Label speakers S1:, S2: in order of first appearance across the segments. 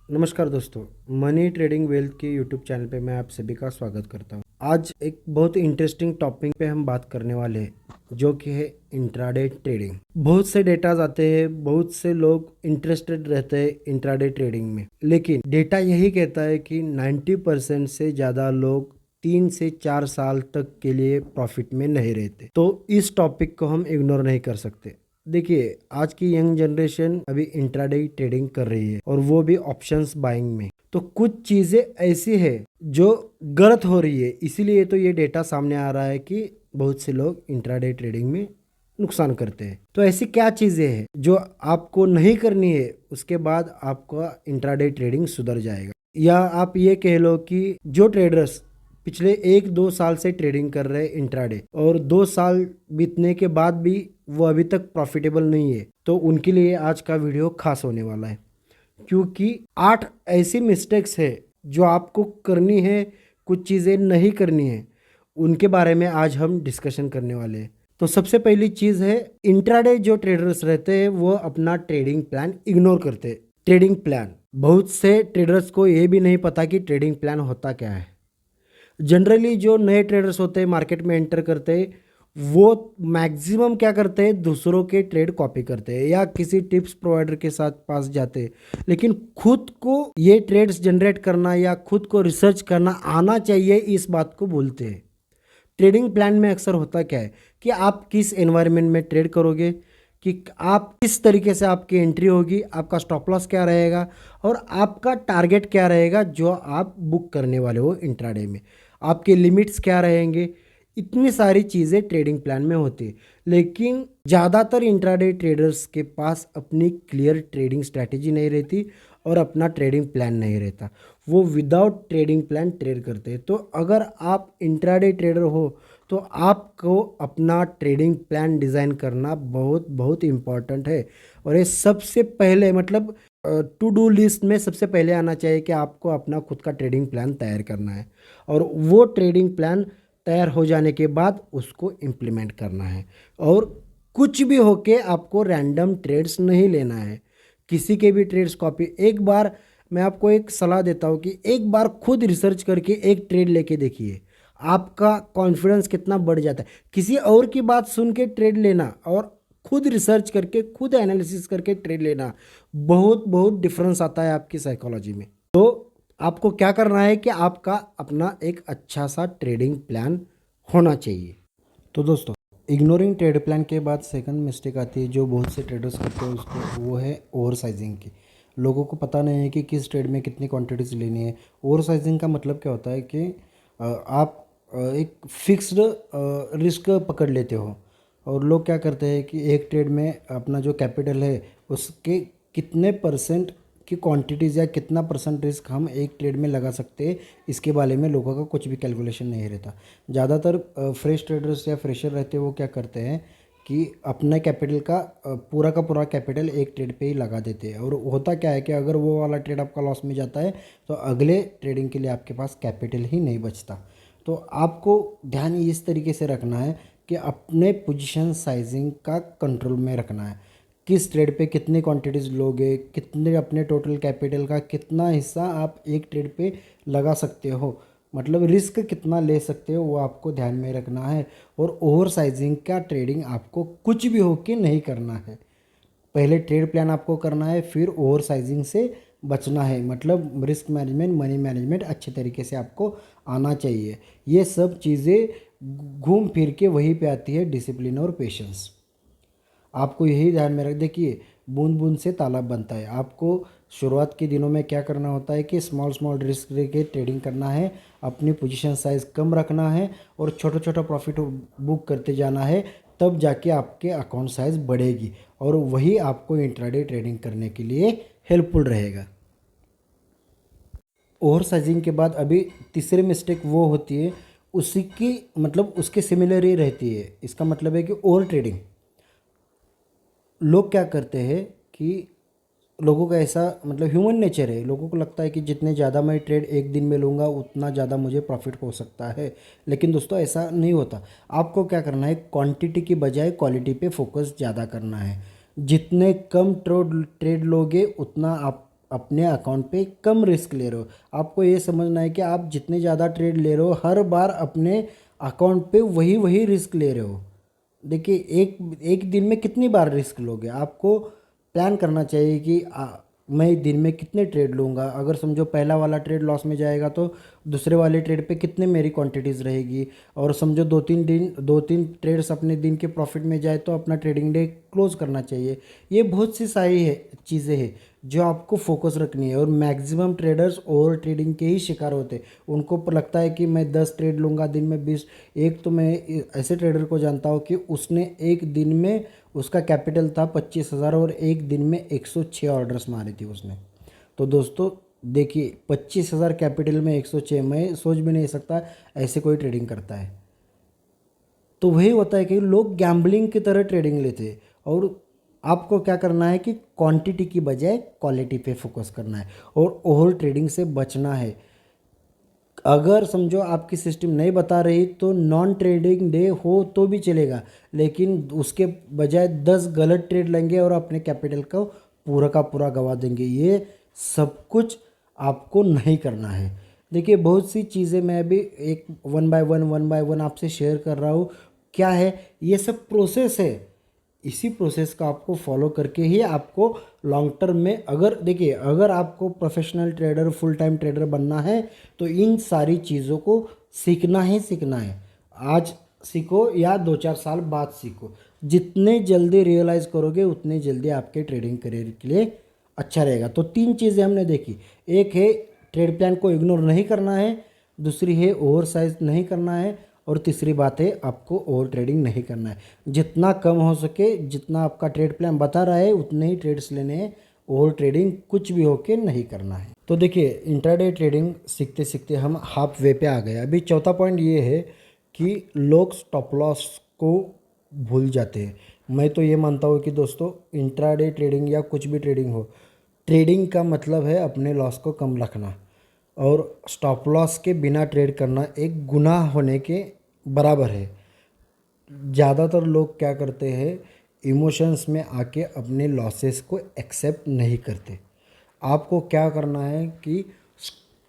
S1: नमस्कार दोस्तों, money trading wealth के यूट्यूब चैनल पे मैं आप सभी का स्वागत करता हूँ। आज एक बहुत इंटरेस्टिंग टॉपिक पे हम बात करने वाले हैं, जो कि है इंट्राडे ट्रेडिंग। बहुत से डेटाज आते हैं, बहुत से लोग इंटरेस्टेड रहते हैं इंट्राडे ट्रेडिंग में, लेकिन डेटा यही कहता है कि 90% से ज़्यादा लोग 3 से 4 साल तक के लिए प्रॉफिट में नहीं रहते। तो इस टॉपिक को हम इग्नोर नहीं कर सकते। देखिए, आज की यंग जनरेशन अभी इंट्राडे ट्रेडिंग कर रही है, और वो भी ऑप्शंस बाइंग में। तो कुछ चीज़ें ऐसी है जो गलत हो रही है, इसीलिए तो ये डेटा सामने आ रहा है कि बहुत से लोग इंट्राडे ट्रेडिंग में नुकसान करते हैं। तो ऐसी क्या चीज़ें हैं जो आपको नहीं करनी है, उसके बाद आपका इंट्राडे ट्रेडिंग सुधर जाएगा। या आप ये कह लो कि जो ट्रेडर्स पिछले 1-2 साल से ट्रेडिंग कर रहे हैं इंट्राडे, और 2 साल बीतने के बाद भी वो अभी तक प्रॉफिटेबल नहीं है, तो उनके लिए आज का वीडियो खास होने वाला है। क्योंकि 8 ऐसी मिस्टेक्स है जो आपको करनी है, कुछ चीज़ें नहीं करनी है, उनके बारे में आज हम डिस्कशन करने वाले हैं। तो सबसे पहली चीज़ है, इंट्राडे जो ट्रेडर्स रहते हैं वो अपना ट्रेडिंग प्लान इग्नोर करते हैं। ट्रेडिंग प्लान, बहुत से ट्रेडर्स को ये भी नहीं पता कि ट्रेडिंग प्लान होता क्या है। जनरली जो नए ट्रेडर्स होते हैं, मार्केट में एंटर करते हैं, वो मैक्सिमम क्या करते हैं, दूसरों के ट्रेड कॉपी करते हैं या किसी टिप्स प्रोवाइडर के साथ पास जाते हैं। लेकिन खुद को ये ट्रेड्स जनरेट करना या खुद को रिसर्च करना आना चाहिए, इस बात को भूलते हैं। ट्रेडिंग प्लान में अक्सर होता क्या है कि आप किस एनवायरनमेंट में ट्रेड करोगे, कि आप किस तरीके से आपकी एंट्री होगी, आपका स्टॉप लॉस क्या रहेगा, और आपका टारगेट क्या रहेगा जो आप बुक करने वाले हो इंट्राडे में, आपके लिमिट्स क्या रहेंगे। इतनी सारी चीज़ें ट्रेडिंग प्लान में होती है, लेकिन ज़्यादातर इंट्राडे ट्रेडर्स के पास अपनी क्लियर ट्रेडिंग स्ट्रैटेजी नहीं रहती और अपना ट्रेडिंग प्लान नहीं रहता। वो विदाउट ट्रेडिंग प्लान ट्रेड करते हैं। तो अगर आप इंट्राडे ट्रेडर हो तो आपको अपना ट्रेडिंग प्लान डिज़ाइन करना बहुत बहुत इम्पॉर्टेंट है। और ये सबसे पहले, मतलब टू डू लिस्ट में सबसे पहले आना चाहिए कि आपको अपना खुद का ट्रेडिंग प्लान तैयार करना है, और वो ट्रेडिंग प्लान तैयार हो जाने के बाद उसको इम्प्लीमेंट करना है। और कुछ भी होके आपको रैंडम ट्रेड्स नहीं लेना है, किसी के भी ट्रेड्स कॉपी। एक बार मैं आपको एक सलाह देता हूँ कि एक बार खुद रिसर्च करके एक ट्रेड लेके देखिए, आपका कॉन्फिडेंस कितना बढ़ जाता है। किसी और की बात सुन के ट्रेड लेना और खुद रिसर्च करके, खुद एनालिसिस करके ट्रेड लेना, बहुत बहुत डिफरेंस आता है आपकी साइकोलॉजी में। तो आपको क्या करना है कि आपका अपना एक अच्छा सा ट्रेडिंग प्लान होना चाहिए। तो दोस्तों, इग्नोरिंग ट्रेड प्लान के बाद सेकंड मिस्टेक आती है जो बहुत से ट्रेडर्स करते हैं उसको, वो है ओवर साइजिंग की। लोगों को पता नहीं है कि किस ट्रेड में कितनी क्वांटिटीज लेनी है। ओवर साइजिंग का मतलब क्या होता है कि आप एक फिक्स्ड रिस्क पकड़ लेते हो, और लोग क्या करते हैं कि एक ट्रेड में अपना जो कैपिटल है उसके कितने परसेंट की क्वांटिटीज़ या कितना परसेंट रिस्क हम एक ट्रेड में लगा सकते हैं, इसके बारे में लोगों का कुछ भी कैलकुलेशन नहीं रहता। ज़्यादातर फ्रेश ट्रेडर्स या फ्रेशर रहते हैं, वो क्या करते हैं कि अपने कैपिटल का पूरा का पूरा कैपिटल एक ट्रेड पे ही लगा देते हैं। और होता क्या है कि अगर वो वाला ट्रेड आपका लॉस में जाता है तो अगले ट्रेडिंग के लिए आपके पास कैपिटल ही नहीं बचता। तो आपको ध्यान इस तरीके से रखना है कि अपने पोजीशन साइजिंग का कंट्रोल में रखना है। किस ट्रेड पे कितनी क्वांटिटीज़ लोगे, कितने अपने टोटल कैपिटल का कितना हिस्सा आप एक ट्रेड पे लगा सकते हो, मतलब रिस्क कितना ले सकते हो, वो आपको ध्यान में रखना है। और ओवर साइजिंग का ट्रेडिंग आपको कुछ भी हो के नहीं करना है। पहले ट्रेड प्लान आपको करना है, फिर ओवर साइजिंग से बचना है। मतलब रिस्क मैनेजमेंट, मनी मैनेजमेंट अच्छे तरीके से आपको आना चाहिए। ये सब चीज़ें घूम फिर के वहीं पे आती है, डिसिप्लिन और पेशेंस। आपको यही ध्यान में रख, देखिए बूंद बूंद से तालाब बनता है। आपको शुरुआत के दिनों में क्या करना होता है कि स्मॉल स्मॉल रिस्क लेके ट्रेडिंग करना है, अपनी पोजीशन साइज कम रखना है और छोटा छोटा प्रॉफिट बुक करते जाना है। तब जाके आपके अकाउंट साइज बढ़ेगी, और वही आपको इंट्राडे ट्रेडिंग करने के लिए हेल्पफुल रहेगा। ओवर साइजिंग के बाद अभी तीसरी मिस्टेक वो होती है, उसी की मतलब उसके सिमिलर ही रहती है। इसका मतलब है कि ओवर ट्रेडिंग। लोग क्या करते हैं कि लोगों का ऐसा, मतलब ह्यूमन नेचर है, लोगों को लगता है कि जितने ज़्यादा मैं ट्रेड एक दिन में लूँगा उतना ज़्यादा मुझे प्रॉफिट हो सकता है। लेकिन दोस्तों ऐसा नहीं होता। आपको क्या करना है, क्वांटिटी की बजाय क्वालिटी पे फोकस ज़्यादा करना है। जितने कम ट्रेड लोगे उतना आप अपने अकाउंट पे कम रिस्क ले रहे हो। आपको ये समझना है कि आप जितने ज़्यादा ट्रेड ले रहे हो हर बार अपने अकाउंट पे वही वही रिस्क ले रहे हो। देखिए एक एक दिन में कितनी बार रिस्क लोगे, आपको प्लान करना चाहिए कि मैं दिन में कितने ट्रेड लूँगा। अगर समझो पहला वाला ट्रेड लॉस में जाएगा तो दूसरे वाले ट्रेड पे कितने मेरी क्वांटिटीज़ रहेगी, और समझो 2-3 ट्रेड्स अपने दिन के प्रॉफिट में जाए तो अपना ट्रेडिंग डे क्लोज करना चाहिए। ये बहुत सी सारी है चीज़ें हैं जो आपको फोकस रखनी है। और मैक्सिमम ट्रेडर्स ओवर ट्रेडिंग के ही शिकार होते हैं। उनको लगता है कि मैं 10 ट्रेड लूँगा दिन में 20। एक तो मैं ऐसे ट्रेडर को जानता हूँ कि उसने एक दिन में उसका कैपिटल था 25,000 और एक दिन में 106 ऑर्डर्स मारी थी उसने। तो दोस्तों देखिए 25,000 कैपिटल में 106, मैं सोच भी नहीं सकता ऐसे कोई ट्रेडिंग करता है। तो वही होता है कि लोग गैम्बलिंग की तरह ट्रेडिंग लेते हैं। और आपको क्या करना है कि क्वांटिटी की बजाय क्वालिटी पे फोकस करना है और ओवर ट्रेडिंग से बचना है। अगर समझो आपकी सिस्टम नहीं बता रही तो नॉन ट्रेडिंग डे हो तो भी चलेगा, लेकिन उसके बजाय 10 गलत ट्रेड लेंगे और अपने कैपिटल को पूरा का पूरा गवा देंगे। ये सब कुछ आपको नहीं करना है। देखिए बहुत सी चीज़ें मैं अभी एक वन बाय वन आपसे शेयर कर रहा हूँ। क्या है ये सब प्रोसेस है, इसी प्रोसेस का आपको फॉलो करके ही आपको लॉन्ग टर्म में, अगर देखिए अगर आपको professional trader full time trader बनना है तो इन सारी चीज़ों को सीखना ही सीखना है। आज सीखो या 2-4 साल बाद सीखो। जितने जल्दी रियलाइज़ करोगे उतने जल्दी आपके ट्रेडिंग करियर के लिए अच्छा रहेगा। तो 3 चीज़ें हमने देखी। एक है ट्रेड प्लान को इग्नोर नहीं करना है, दूसरी है ओवर साइज नहीं करना है, और तीसरी बात है आपको ओवर ट्रेडिंग नहीं करना है। जितना कम हो सके, जितना आपका ट्रेड प्लान बता रहा है उतने ही ट्रेड्स लेने हैं। ओवर ट्रेडिंग कुछ भी होके नहीं करना है। तो देखिए इंट्राडे ट्रेडिंग सीखते सीखते हम हाफ वे पे आ गए। अभी चौथा पॉइंट ये है कि लोग स्टॉप लॉस को भूल जाते हैं। मैं तो ये मानता हूँ कि दोस्तों इंट्राडे ट्रेडिंग या कुछ भी ट्रेडिंग हो, ट्रेडिंग का मतलब है अपने लॉस को कम रखना, और स्टॉप लॉस के बिना ट्रेड करना एक गुनाह होने के बराबर है। ज़्यादातर लोग क्या करते हैं, इमोशंस में आके अपने लॉसेस को एक्सेप्ट नहीं करते। आपको क्या करना है कि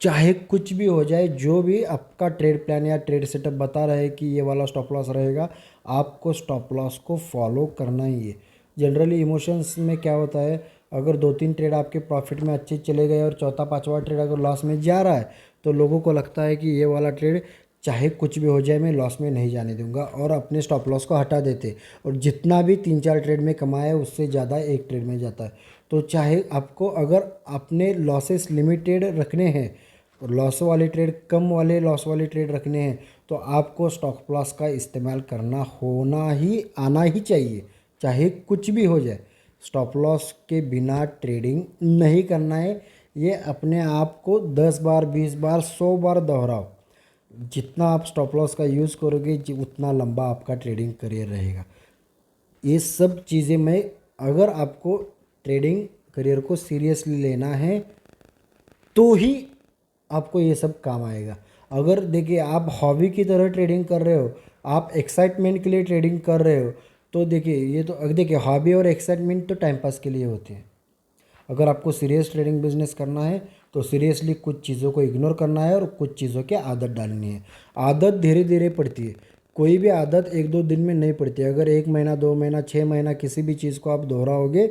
S1: चाहे कुछ भी हो जाए, जो भी आपका ट्रेड प्लान या ट्रेड सेटअप बता रहा है कि ये वाला स्टॉप लॉस रहेगा, आपको स्टॉप लॉस को फॉलो करना ही है। जनरली इमोशंस में क्या होता है, अगर 2-3 ट्रेड आपके प्रॉफिट में अच्छे चले गए और चौथा पांचवा ट्रेड अगर लॉस में जा रहा है तो लोगों को लगता है कि ये वाला ट्रेड चाहे कुछ भी हो जाए मैं लॉस में नहीं जाने दूंगा, और अपने स्टॉप लॉस को हटा देते। और जितना भी 3-4 ट्रेड में कमाया उससे ज़्यादा एक ट्रेड में जाता है। तो चाहे आपको अगर अपने लॉसेस लिमिटेड रखने हैं, लॉस वाले ट्रेड कम वाले लॉस वाले ट्रेड रखने हैं, तो आपको स्टॉप लॉस का इस्तेमाल करना होना ही आना ही चाहिए, चाहे कुछ भी हो जाए। स्टॉप लॉस के बिना ट्रेडिंग नहीं करना है। ये अपने आप को 10 बार 20 बार 100 बार दोहराओ। जितना आप स्टॉप लॉस का यूज़ करोगे उतना लंबा आपका ट्रेडिंग करियर रहेगा। ये सब चीज़ें मैं, अगर आपको ट्रेडिंग करियर को सीरियसली लेना है तो ही आपको ये सब काम आएगा। अगर देखिए आप हॉबी की तरह ट्रेडिंग कर रहे हो, आप एक्साइटमेंट के लिए ट्रेडिंग कर रहे हो, तो देखिए ये तो देखिए हॉबी और एक्साइटमेंट तो टाइम पास के लिए होते हैं। अगर आपको सीरियस ट्रेडिंग बिजनेस करना है तो सीरियसली कुछ चीज़ों को इग्नोर करना है और कुछ चीज़ों की आदत डालनी है। आदत धीरे धीरे पड़ती है, कोई भी आदत 1-2 दिन में नहीं पड़ती। अगर 1 महीना 2 महीना 6 महीना किसी भी चीज़ को आप दोहराओगे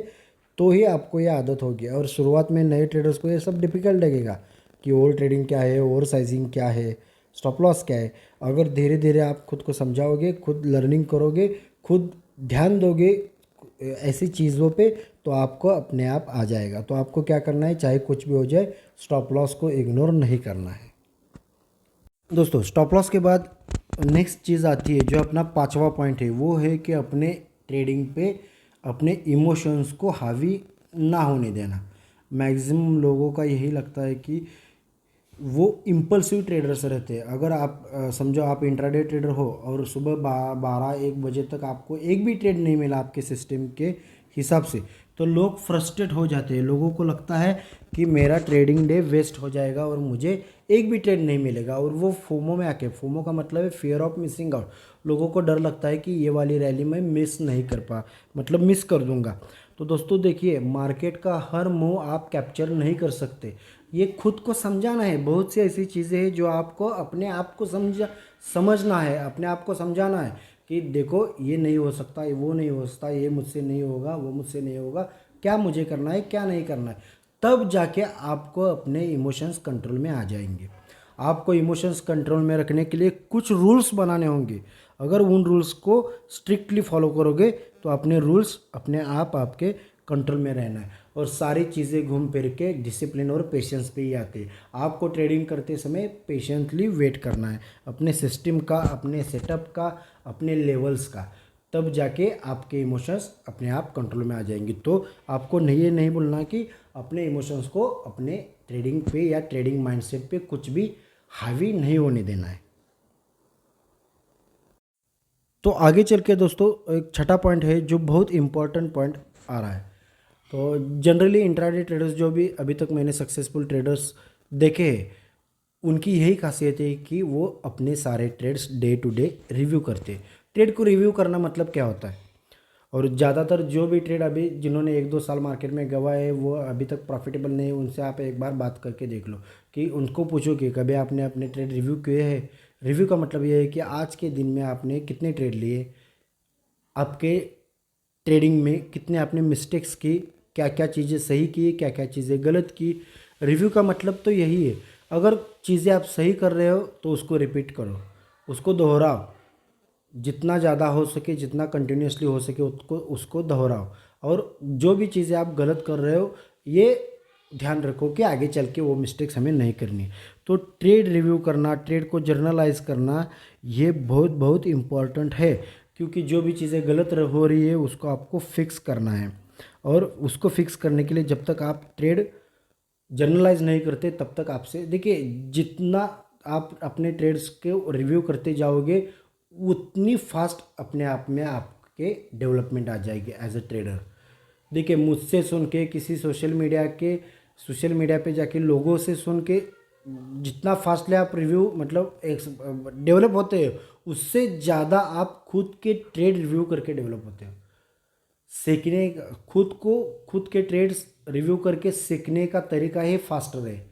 S1: तो ही आपको ये आदत होगी। और शुरुआत में नए ट्रेडर्स को ये सब डिफ़िकल्ट लगेगा कि ओवर ट्रेडिंग क्या है, ओवर साइजिंग क्या है, स्टॉप लॉस क्या है। अगर धीरे धीरे आप खुद को समझाओगे, खुद लर्निंग करोगे, खुद ध्यान दोगे ऐसी चीज़ों पे, तो आपको अपने आप आ जाएगा। तो आपको क्या करना है, चाहे कुछ भी हो जाए स्टॉप लॉस को इग्नोर नहीं करना है। दोस्तों स्टॉप लॉस के बाद नेक्स्ट चीज़ आती है जो अपना पांचवा पॉइंट है, वो है कि अपने ट्रेडिंग पे अपने इमोशंस को हावी ना होने देना। मैक्सिमम लोगों का यही लगता है कि वो इम्पल्सिव ट्रेडर्स रहते हैं। अगर आप समझो आप इंट्राडे ट्रेडर हो और सुबह 12-1 बजे तक आपको एक भी ट्रेड नहीं मिला आपके सिस्टम के हिसाब से, तो लोग फ्रस्ट्रेट हो जाते हैं। लोगों को लगता है कि मेरा ट्रेडिंग डे वेस्ट हो जाएगा और मुझे एक भी ट्रेड नहीं मिलेगा, और वो फोमो में आके, फोमो का मतलब है फियर ऑफ मिसिंग आउट, लोगों को डर लगता है कि ये वाली रैली मैं मिस नहीं कर मतलब मिस कर दूंगा। तो दोस्तों देखिए, मार्केट का हर मूव आप कैप्चर नहीं कर सकते, ये खुद को समझाना है। बहुत सी ऐसी चीज़ें हैं जो आपको अपने आप को समझना है, अपने आप को समझाना है कि देखो ये नहीं हो सकता, ये वो नहीं हो सकता, ये मुझसे नहीं होगा, वो मुझसे नहीं होगा, क्या मुझे करना है, क्या नहीं करना है। तब जाके आपको अपने इमोशंस कंट्रोल में आ जाएंगे। आपको इमोशंस कंट्रोल में रखने के लिए कुछ रूल्स बनाने होंगे। अगर उन रूल्स को स्ट्रिक्टली फॉलो करोगे तो अपने रूल्स अपने आप आपके कंट्रोल में रहना है। और सारी चीज़ें घूम फिर के डिसिप्लिन और पेशेंस पे ही आती है। आपको ट्रेडिंग करते समय पेशेंटली वेट करना है, अपने सिस्टम का, अपने सेटअप का, अपने लेवल्स का। तब जाके आपके इमोशंस अपने आप कंट्रोल में आ जाएंगे। तो आपको ये नहीं बोलना कि अपने इमोशंस को अपने ट्रेडिंग पे या ट्रेडिंग माइंडसेट पे कुछ भी हावी नहीं होने देना है। तो आगे चल के दोस्तों एक छठा पॉइंट है जो बहुत इंपॉर्टेंट पॉइंट आ रहा है। तो जनरली इंट्राडे ट्रेडर्स जो भी अभी तक मैंने सक्सेसफुल ट्रेडर्स देखे हैं, उनकी यही खासियत है कि वो अपने सारे trades day to day review करते हैं। ट्रेड को रिव्यू करना मतलब क्या होता है? और ज़्यादातर जो भी ट्रेड अभी जिन्होंने 1-2 साल मार्केट में गवाए वो अभी तक प्रॉफिटेबल नहीं है, उनसे आप एक बार बात करके देख लो कि उनको पूछो कि कभी आपने अपने ट्रेड रिव्यू किए हैं। रिव्यू का मतलब ये है कि आज के दिन में आपने कितने ट्रेड लिए, आपके ट्रेडिंग में कितने आपने मिस्टेक्स की, क्या क्या चीज़ें सही की, क्या क्या चीज़ें गलत की। रिव्यू का मतलब तो यही है। अगर चीज़ें आप सही कर रहे हो तो उसको रिपीट करो, उसको दोहराओ, जितना ज़्यादा हो सके, जितना कंटिन्यूसली हो सके उसको उसको दोहराओ। और जो भी चीज़ें आप गलत कर रहे हो ये ध्यान रखो कि आगे चल के वो मिस्टेक्स हमें नहीं करनी। तो ट्रेड रिव्यू करना, ट्रेड को जर्नलाइज करना, ये बहुत बहुत इम्पॉर्टेंट है। क्योंकि जो भी चीज़ें गलत हो रही है उसको आपको फिक्स करना है। और उसको फिक्स करने के लिए जब तक आप ट्रेड जर्नलाइज नहीं करते तब तक आपसे, देखिए, जितना आप अपने ट्रेड्स के रिव्यू करते जाओगे उतनी फास्ट अपने आप में आपके डेवलपमेंट आ जाएगी एज अ ट्रेडर। देखिए, मुझसे सुन के, किसी सोशल मीडिया पे जाके लोगों से सुन के जितना फास्टली आप रिव्यू मतलब एक डेवलप होते हो, उससे ज़्यादा आप खुद के ट्रेड रिव्यू करके डेवलप होते हो। सीखने खुद के ट्रेड्स रिव्यू करके सीखने का तरीका ही फास्टर है,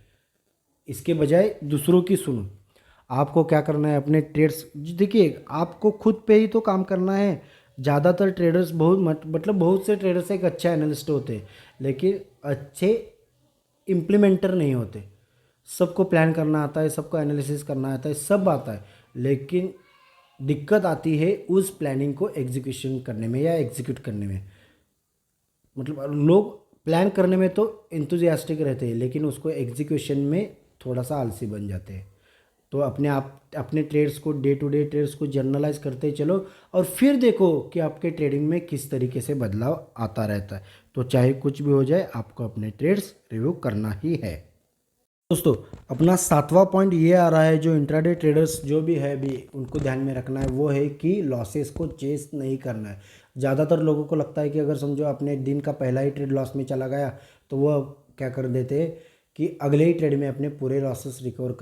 S1: इसके बजाय दूसरों की सुनो। आपको क्या करना है, अपने ट्रेड्स, देखिए आपको खुद पे ही तो काम करना है। ज़्यादातर ट्रेडर्स मतलब बहुत से ट्रेडर्स एक अच्छा एनालिस्ट होते हैं लेकिन अच्छे इम्प्लीमेंटर नहीं होते। सबको प्लान करना आता है, सबको एनालिसिस करना आता है, सब आता है, लेकिन दिक्कत आती है उस प्लानिंग को एग्जीक्यूशन करने में या एग्जीक्यूट करने में। मतलब लोग प्लान करने में तो इंथुजियास्टिक रहते हैं लेकिन उसको एग्जीक्यूशन में थोड़ा सा आलसी बन जाते हैं। तो अपने ट्रेड्स को, डे टू डे ट्रेड्स को जर्नलाइज करते चलो और फिर देखो कि आपके ट्रेडिंग में किस तरीके से बदलाव आता रहता है। तो चाहे कुछ भी हो जाए आपको अपने ट्रेड्स रिव्यू करना ही है। दोस्तों, अपना सातवां पॉइंट ये आ रहा है जो इंट्राडे ट्रेडर्स जो भी है भी उनको ध्यान में रखना है, वो है कि लॉसेस को चेस नहीं करना है। ज़्यादातर लोगों को लगता है कि अगर समझो अपने दिन का पहला ही ट्रेड लॉस में चला गया तो वो क्या कर देते हैं कि अगले ही ट्रेड में अपने पूरे लॉसेस रिकवर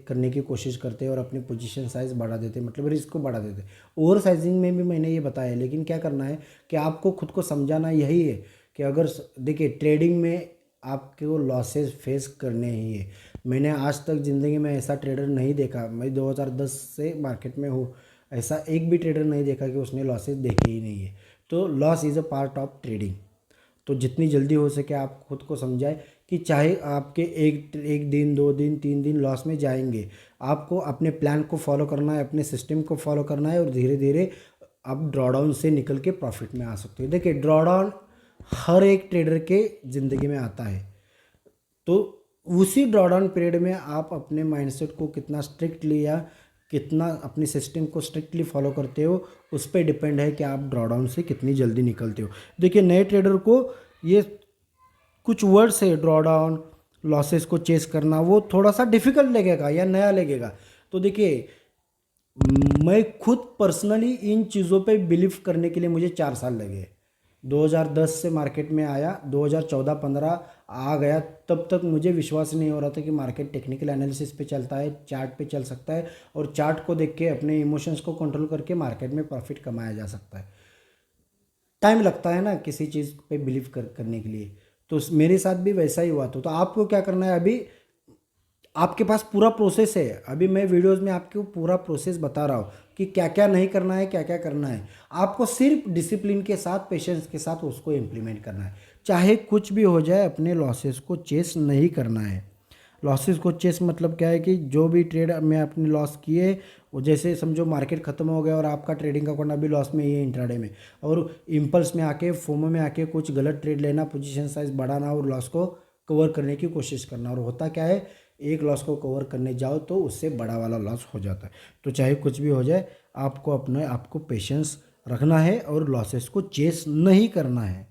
S1: करने की कोशिश करते हैं और अपनी पोजीशन साइज़ बढ़ा देते हैं, मतलब रिस्क को बढ़ा देते हैं। ओवर साइजिंग में भी मैंने ये बताया, लेकिन क्या करना है कि आपको खुद को समझाना यही है कि अगर देखिए ट्रेडिंग में आपको लॉसेस फेस करने ही है। मैंने आज तक ज़िंदगी में ऐसा ट्रेडर नहीं देखा, मैं 2010 से मार्केट में हूँ, ऐसा एक भी ट्रेडर नहीं देखा कि उसने लॉसेस देखे ही नहीं है। तो loss is a part of trading. तो जितनी जल्दी हो सके आप खुद को समझाएं कि चाहे आपके एक दिन, 2 दिन, 3 दिन लॉस में जाएंगे, आपको अपने प्लान को फॉलो करना है, अपने सिस्टम को फॉलो करना है और धीरे धीरे आप ड्रॉडाउन से निकल के प्रॉफिट में आ सकते हो। देखिए, ड्रॉडाउन हर एक ट्रेडर के ज़िंदगी में आता है। तो उसी ड्रॉडाउन पीरियड में आप अपने माइंडसेट को कितना स्ट्रिक्टली या कितना अपने सिस्टम को स्ट्रिक्टली फॉलो करते हो, उस पर डिपेंड है कि आप ड्रॉडाउन से कितनी जल्दी निकलते हो। देखिए, नए ट्रेडर को ये कुछ वर्ड्स है, ड्रॉडाउन, लॉसेस को चेस करना, वो थोड़ा सा डिफिकल्ट लगेगा या नया लगेगा। तो देखिए, मैं खुद पर्सनली इन चीज़ों पे बिलीव करने के लिए मुझे 4 साल लगे। 2010 से मार्केट में आया, 2014-15 आ गया, तब तक मुझे विश्वास नहीं हो रहा था कि मार्केट टेक्निकल एनालिसिस पे चलता है, चार्ट पे चल सकता है और चार्ट को देख के अपने इमोशंस को कंट्रोल करके मार्केट में प्रॉफिट कमाया जा सकता है। टाइम लगता है ना किसी चीज़ पे बिलीव करने के लिए। तो मेरे साथ भी वैसा ही हुआ। तो आपको क्या करना है, अभी आपके पास पूरा प्रोसेस है। अभी मैं वीडियोस में आपको पूरा प्रोसेस बता रहा हूँ कि क्या क्या नहीं करना है, क्या क्या करना है। आपको सिर्फ डिसिप्लिन के साथ, पेशेंस के साथ उसको इम्प्लीमेंट करना है। चाहे कुछ भी हो जाए, अपने लॉसेस को चेस नहीं करना है। लॉसेस को चेस मतलब क्या है कि जो भी ट्रेड में आपने लॉस किए, वो जैसे समझो मार्केट खत्म हो गया और आपका ट्रेडिंग अकाउंट अभी लॉस में ही है इंट्राडे में, और इम्पल्स में आके, फोमो में आके कुछ गलत ट्रेड लेना, पोजीशन साइज बढ़ाना और लॉस को कवर करने की कोशिश करना। और होता क्या है, एक लॉस को कवर करने जाओ तो उससे बड़ा वाला लॉस हो जाता है। तो चाहे कुछ भी हो जाए, आपको पेशेंस रखना है और लॉसेस को चेस नहीं करना है।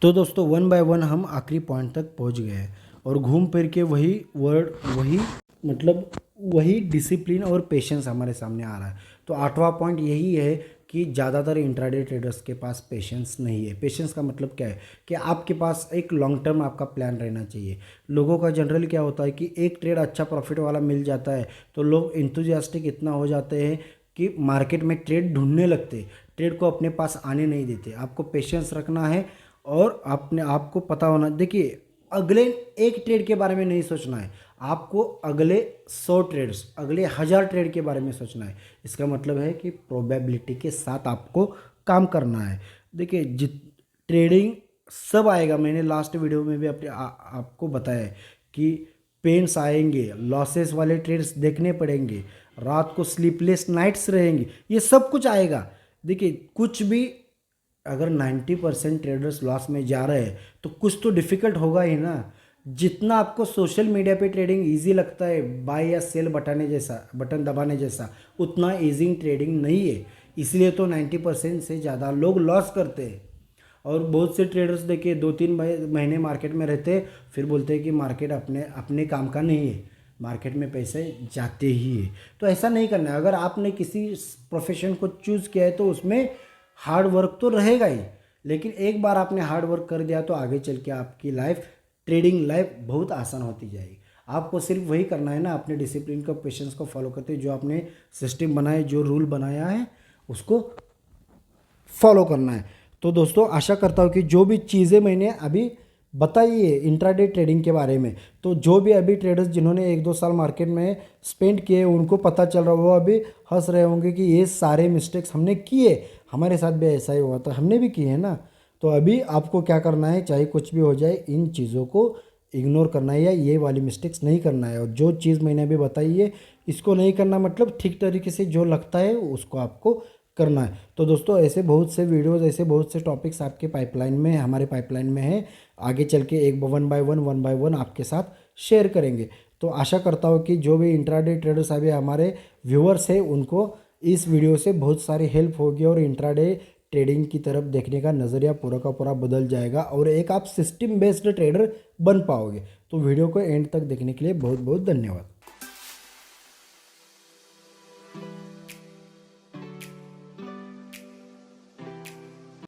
S1: तो दोस्तों, वन बाय वन हम आखिरी पॉइंट तक पहुंच गए हैं और घूम फिर के वही वर्ड, वही मतलब वही डिसिप्लिन और पेशेंस हमारे सामने आ रहा है। तो 8वां पॉइंट यही है कि ज़्यादातर इंट्राडे ट्रेडर्स के पास पेशेंस नहीं है। पेशेंस का मतलब क्या है कि आपके पास एक लॉन्ग टर्म आपका प्लान रहना चाहिए। लोगों का जनरली क्या होता है कि एक ट्रेड अच्छा प्रॉफिट वाला मिल जाता है तो लोग इंथुजियास्टिक इतना हो जाते हैं कि मार्केट में ट्रेड ढूंढने लगते, ट्रेड को अपने पास आने नहीं देते। आपको पेशेंस रखना है और अपने आप को पता होना, देखिए अगले एक ट्रेड के बारे में नहीं सोचना है, आपको अगले 100 ट्रेड्स, अगले 1000 ट्रेड के बारे में सोचना है। इसका मतलब है कि प्रोबेबिलिटी के साथ आपको काम करना है। देखिए जित ट्रेडिंग सब आएगा, मैंने लास्ट वीडियो में भी आपको बताया है कि पेन्स आएंगे, लॉसेस वाले ट्रेड्स देखने पड़ेंगे, रात को स्लीपलेस नाइट्स रहेंगी, ये सब कुछ आएगा। देखिए कुछ भी, अगर 90% ट्रेडर्स लॉस में जा रहे हैं तो कुछ तो डिफ़िकल्ट होगा ही ना। जितना आपको सोशल मीडिया पे ट्रेडिंग इजी लगता है, बाय या सेल बटन दबाने जैसा, उतना इजी ट्रेडिंग नहीं है। इसलिए तो 90% से ज़्यादा लोग लॉस करते हैं। और बहुत से ट्रेडर्स देखिए 2-3 महीने मार्केट में रहते, फिर बोलते हैं कि मार्केट अपने अपने काम का नहीं है, मार्केट में पैसे जाते ही है। तो ऐसा नहीं करना है। अगर आपने किसी प्रोफेशन को चूज़ किया है तो उसमें हार्ड वर्क तो रहेगा ही, लेकिन एक बार आपने हार्ड वर्क कर दिया तो आगे चल के आपकी लाइफ, ट्रेडिंग लाइफ बहुत आसान होती जाएगी। आपको सिर्फ वही करना है ना, अपने डिसिप्लिन को, पेशेंस को फॉलो करते, जो आपने सिस्टम बनाए, जो रूल बनाया है उसको फॉलो करना है। तो दोस्तों, आशा करता हूँ कि जो भी चीज़ें मैंने अभी बताई है इंट्राडे ट्रेडिंग के बारे में, तो जो भी अभी ट्रेडर्स जिन्होंने 1-2 साल मार्केट में स्पेंड किए उनको पता चल रहा, वो अभी हंस रहे होंगे कि ये सारे मिस्टेक्स हमने किए, हमारे साथ भी ऐसा ही हुआ था, हमने भी किए हैं ना। तो अभी आपको क्या करना है, चाहे कुछ भी हो जाए, इन चीज़ों को इग्नोर करना है या ये वाली मिस्टेक्स नहीं करना है। और जो चीज़ मैंने अभी बताई है इसको नहीं करना, मतलब ठीक तरीके से जो लगता है उसको आपको करना है। तो दोस्तों, ऐसे बहुत से वीडियोस, ऐसे बहुत से टॉपिक्स आपके पाइपलाइन में, हमारे पाइपलाइन में है। आगे चल के एक वन बाय वन आपके साथ शेयर करेंगे। तो आशा करता हूँ कि जो भी इंट्राडे ट्रेडर्स अभी हमारे व्यूअर्स हैं उनको इस वीडियो से बहुत सारी हेल्प होगी और इंट्राडे ट्रेडिंग की तरफ देखने का नज़रिया पूरा का पूरा बदल जाएगा और एक आप सिस्टम बेस्ड ट्रेडर बन पाओगे। तो वीडियो को एंड तक देखने के लिए बहुत बहुत धन्यवाद।